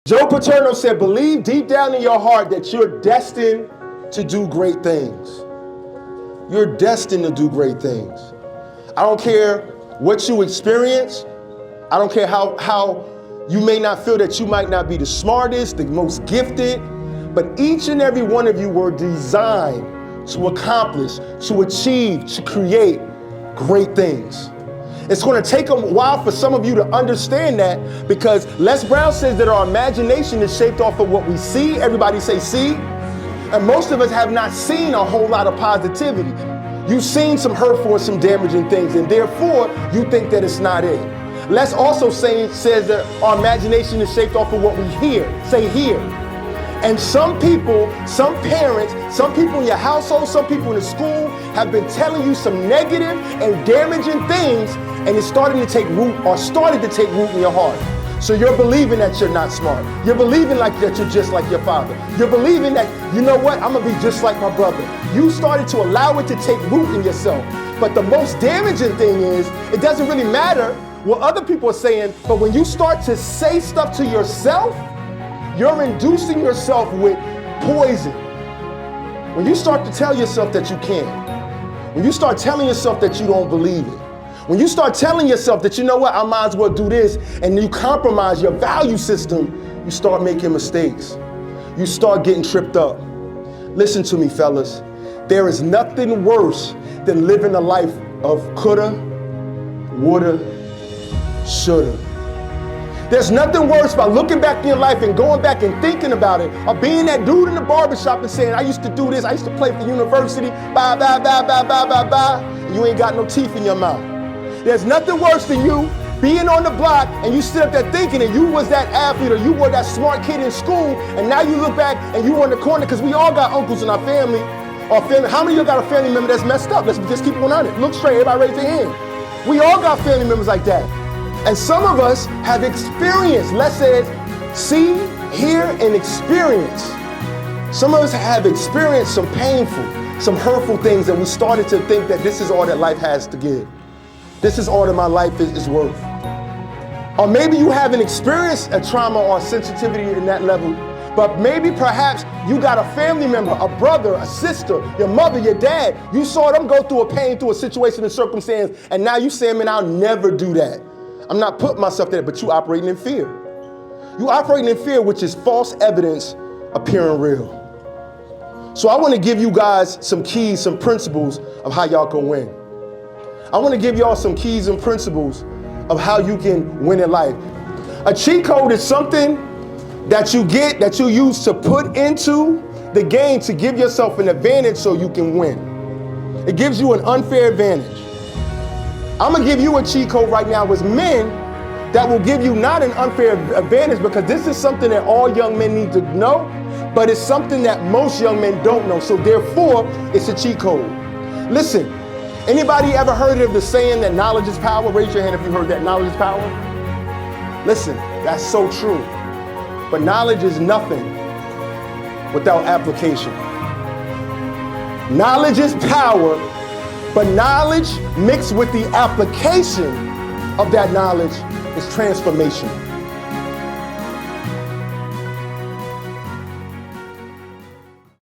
Joe Paterno said, believe deep down in your heart that you're destined to do great things. You're destined to do great things. I don't care what you experience. I don't care how you may not feel that you might not be the smartest, the most gifted, but each and every one of you were designed to accomplish, to achieve, to create great things. It's going to take a while for some of you to understand that, because Les Brown says that our imagination is shaped off of what we see. Everybody say see. And most of us have not seen a whole lot of positivity. You've seen some hurtful and some damaging things, and therefore you think that it's not it. Les also says that our imagination is shaped off of what we hear. Say hear. And some people, some parents, some people in your household, some people in the school have been telling you some negative and damaging things, and it's starting to take root, or started to take root in your heart. So you're believing that you're not smart. You're believing like that you're just like your father. You're believing that, you know what, I'm gonna be just like my brother. You started to allow it to take root in yourself. But the most damaging thing is, it doesn't really matter what other people are saying, but when you start to say stuff to yourself, you're inducing yourself with poison. When you start to tell yourself that you can't, when you start telling yourself that you don't believe it, when you start telling yourself that, you know what, I might as well do this, and you compromise your value system, you start making mistakes. You start getting tripped up. Listen to me, fellas. There is nothing worse than living a life of coulda, woulda, shoulda. There's nothing worse about looking back in your life and going back and thinking about it, or being that dude in the barbershop and saying, I used to do this, I used to play for university, bye, bye, bye, bye, bye, bye, bye, and you ain't got no teeth in your mouth. There's nothing worse than you being on the block and you sit up there thinking that you was that athlete or you were that smart kid in school, and now you look back and you on the corner, because we all got uncles in our family. How many of you got a family member that's messed up? Let's just keep it on it. Look straight, everybody raise their hand. We all got family members like that. And some of us have experienced, let's say, see, hear, and experience. Some of us have experienced some painful, some hurtful things, and we started to think that this is all that life has to give. This is all that my life is worth. Or maybe you haven't experienced a trauma or sensitivity in that level, but maybe perhaps you got a family member, a brother, a sister, your mother, your dad. You saw them go through a pain, through a situation and circumstance, and now you say, man, I'll never do that. I'm not putting myself there, but you operating in fear. You operating in fear, which is false evidence appearing real. So I want to give you guys some keys, some principles of how y'all can win. I want to give y'all some keys and principles of how you can win in life. A cheat code is something that you get, that you use to put into the game to give yourself an advantage so you can win. It gives you an unfair advantage. I'm gonna give you a cheat code right now as men that will give you not an unfair advantage, because this is something that all young men need to know, but it's something that most young men don't know. So therefore, it's a cheat code. Listen, anybody ever heard of the saying that knowledge is power? Raise your hand if you heard that knowledge is power. Listen, that's so true. But knowledge is nothing without application. Knowledge is power, but knowledge mixed with the application of that knowledge is transformation.